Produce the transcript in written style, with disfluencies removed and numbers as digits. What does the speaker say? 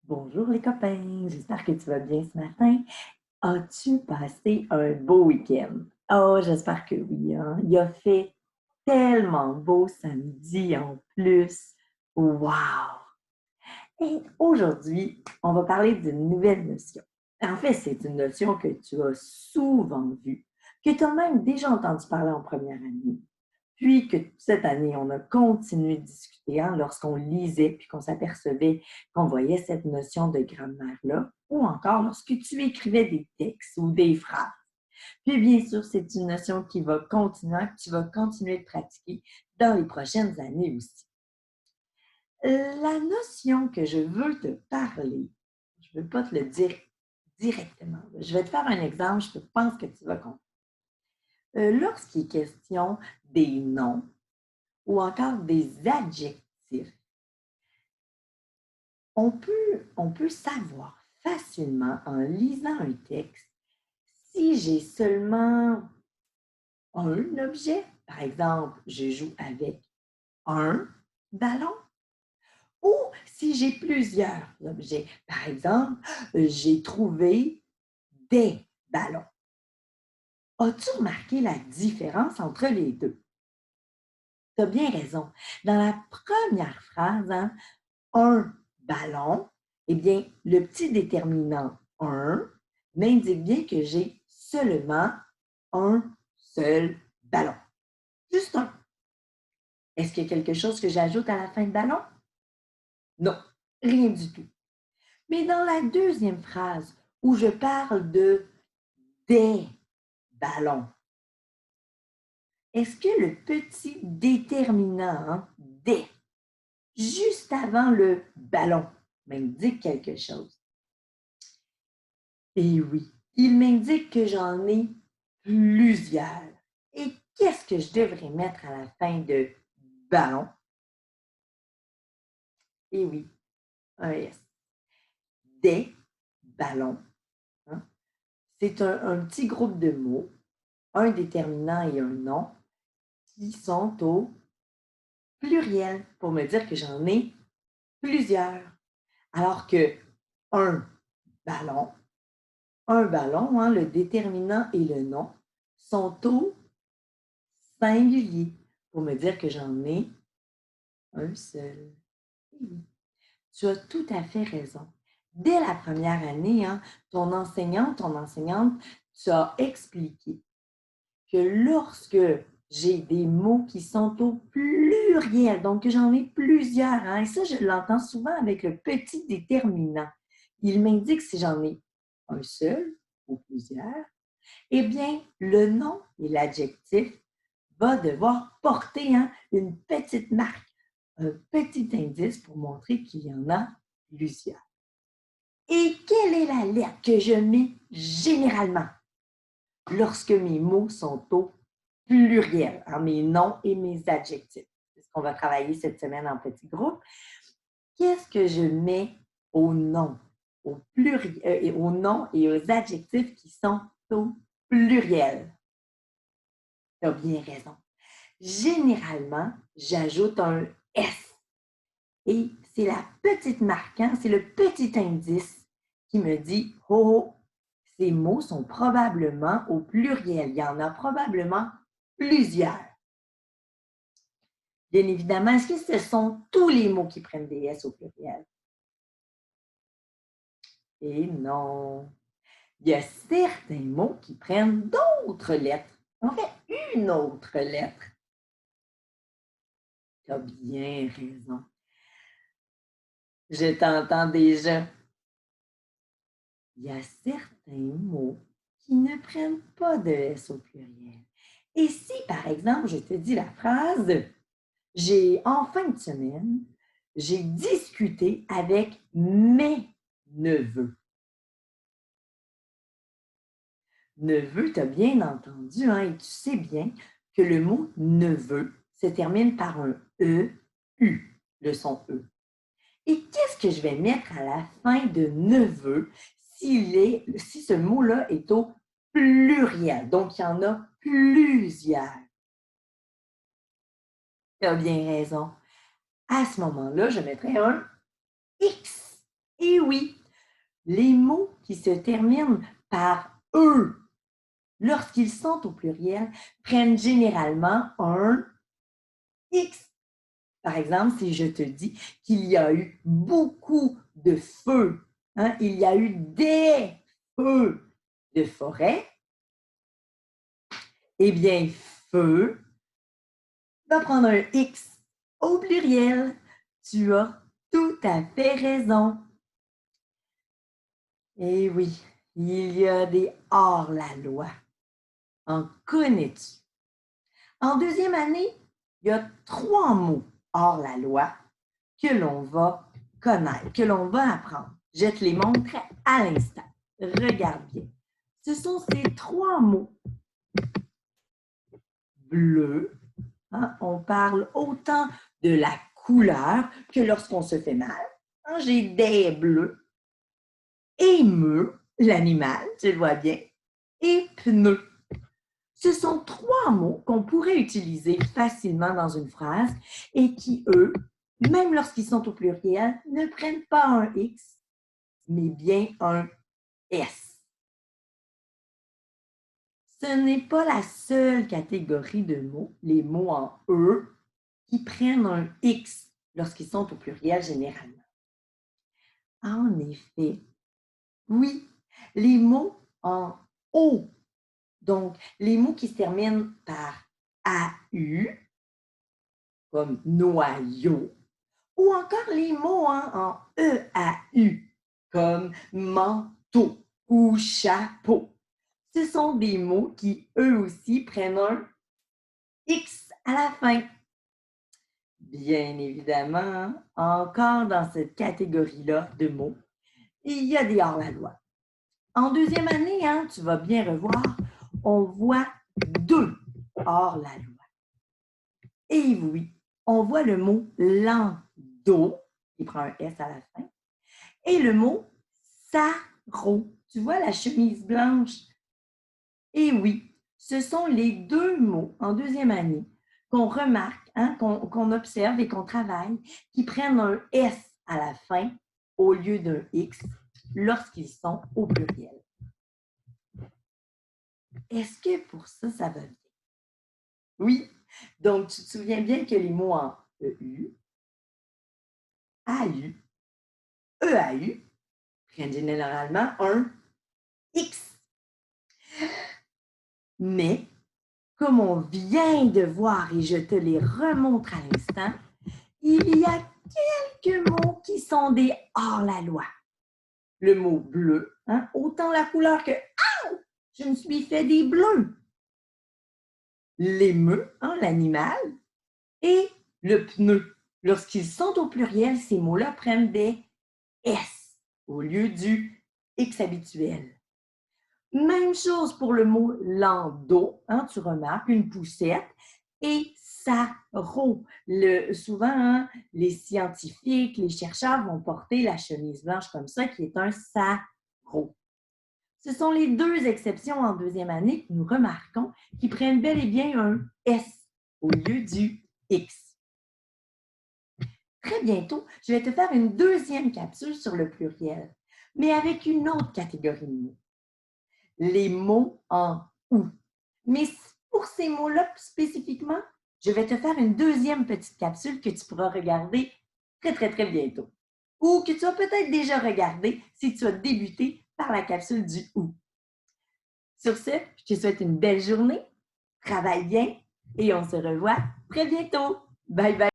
Bonjour les copains, j'espère que tu vas bien ce matin. As-tu passé un beau week-end? Oh, j'espère que oui, hein? Il a fait tellement beau samedi en plus. Wow! Et aujourd'hui, on va parler d'une nouvelle notion. En fait, c'est une notion que tu as souvent vue, que tu as même déjà entendu parler en première année. Puis que cette année, on a continué de discuter hein, lorsqu'on lisait puis qu'on s'apercevait qu'on voyait cette notion de grammaire-là, ou encore lorsque tu écrivais des textes ou des phrases. Puis bien sûr, c'est une notion qui va continuer, que tu vas continuer de pratiquer dans les prochaines années aussi. La notion que je veux te parler, je ne veux pas te le dire directement. Je vais te faire un exemple, je pense que tu vas comprendre. Lorsqu'il est question des noms, ou encore des adjectifs, on peut savoir facilement en lisant un texte si j'ai seulement un objet. Par exemple, je joue avec un ballon ou si j'ai plusieurs objets. Par exemple, j'ai trouvé des ballons. As-tu remarqué la différence entre les deux? Tu as bien raison. Dans la première phrase, hein, un ballon, eh bien, le petit déterminant un m'indique bien que j'ai seulement un seul ballon. Juste un. Est-ce qu'il y a quelque chose que j'ajoute à la fin de ballon? Non, rien du tout. Mais dans la deuxième phrase, où je parle de des ballons, est-ce que le petit déterminant des, juste avant le ballon, m'indique quelque chose? Et oui, il m'indique que j'en ai plusieurs. Et qu'est-ce que je devrais mettre à la fin de ballon? Et oui, un S. Des ballons. Hein? C'est un petit groupe de mots, un déterminant et un nom, qui sont au pluriel pour me dire que j'en ai plusieurs. Alors que un ballon, hein, le déterminant et le nom, sont au singulier pour me dire que j'en ai un seul. Oui, tu as tout à fait raison. Dès la première année, hein, ton enseignante, tu as expliqué que lorsque j'ai des mots qui sont au pluriel, donc que j'en ai plusieurs, hein, et ça, je l'entends souvent avec le petit déterminant. Il m'indique si j'en ai un seul ou plusieurs, eh bien, le nom et l'adjectif va devoir porter hein, une petite marque, un petit indice pour montrer qu'il y en a plusieurs. Et quelle est la lettre que je mets généralement lorsque mes mots sont au pluriel, hein, mes noms et mes adjectifs? C'est ce qu'on va travailler cette semaine en petit groupe. Qu'est-ce que je mets au nom, au pluriel, aux noms et aux adjectifs qui sont au pluriel? Tu as bien raison. Généralement, j'ajoute un S. Et c'est la petite marque, hein, c'est le petit indice qui me dit « Oh, ces mots sont probablement au pluriel. Il y en a probablement plusieurs. » Bien évidemment, est-ce que ce sont tous les mots qui prennent des S au pluriel? Et non. Il y a certains mots qui prennent d'autres lettres. En fait, une autre lettre. Tu as bien raison. Je t'entends déjà. Il y a certains mots qui ne prennent pas de S au pluriel. Et si, par exemple, je te dis la phrase « J'ai, en fin de semaine, j'ai discuté avec mes neveux. » Neveu, tu as bien entendu, hein, et tu sais bien que le mot neveu se termine par un E, U, le son E. Et qu'est-ce que je vais mettre à la fin de neveu si ce mot-là est au pluriel? Donc, il y en a plusieurs. Tu as bien raison. À ce moment-là, je mettrai un X. Et Et oui, les mots qui se terminent par « eux », lorsqu'ils sont au pluriel, prennent généralement un X. Par exemple, si je te dis qu'il y a eu beaucoup de feux, hein, il y a eu des feux de forêt, eh bien, feu va prendre un X au pluriel. Tu as tout à fait raison. Eh oui, il y a des hors-la-loi. En connais-tu? En deuxième année, il y a 3 mots hors-la-loi que l'on va connaître, que l'on va apprendre. Je te les montre à l'instant. Regarde bien. Ce sont ces 3 mots. Bleu, hein, on parle autant de la couleur que lorsqu'on se fait mal. Hein, j'ai des bleus. Émeu, l'animal, tu le vois bien. Et pneu. Ce sont 3 mots qu'on pourrait utiliser facilement dans une phrase et qui, eux, même lorsqu'ils sont au pluriel, ne prennent pas un X, mais bien un S. Ce n'est pas la seule catégorie de mots, les mots en E, qui prennent un X lorsqu'ils sont au pluriel généralement. En effet, oui, les mots en O, donc les mots qui se terminent par AU, comme noyau, ou encore les mots en EAU, comme manteau ou chapeau. Ce sont des mots qui, eux aussi, prennent un X à la fin. Bien évidemment, encore dans cette catégorie-là de mots, il y a des hors-la-loi. En deuxième année, hein, tu vas bien revoir, on voit 2 hors-la-loi. Et oui, on voit le mot landau, qui prend un S à la fin, et le mot sarrau. Tu vois la chemise blanche? Et oui, ce sont les 2 mots en deuxième année qu'on remarque, hein, qu'on observe et qu'on travaille, qui prennent un S à la fin au lieu d'un X lorsqu'ils sont au pluriel. Est-ce que pour ça, ça va bien? Oui, donc tu te souviens bien que les mots en EU, AU, EAU prennent généralement un X. Mais, comme on vient de voir et je te les remontre à l'instant, il y a quelques mots qui sont des hors-la-loi. Le mot bleu, hein, autant la couleur que ah, je me suis fait des bleus. L'émeu, hein, l'animal, et le pneu. Lorsqu'ils sont au pluriel, ces mots-là prennent des S au lieu du X habituel. Même chose pour le mot landau, hein, tu remarques, une poussette, et sarrau. Souvent, hein, les scientifiques, les chercheurs vont porter la chemise blanche comme ça, qui est un sarrau. Ce sont les 2 exceptions en deuxième année que nous remarquons qui prennent bel et bien un S au lieu du X. Très bientôt, je vais te faire une deuxième capsule sur le pluriel, mais avec une autre catégorie de mots. Les mots en OU. Mais pour ces mots-là spécifiquement, je vais te faire une deuxième petite capsule que tu pourras regarder très, très, très bientôt. Ou que tu as peut-être déjà regardé si tu as débuté par la capsule du OU. Sur ce, je te souhaite une belle journée, travaille bien et on se revoit très bientôt. Bye bye!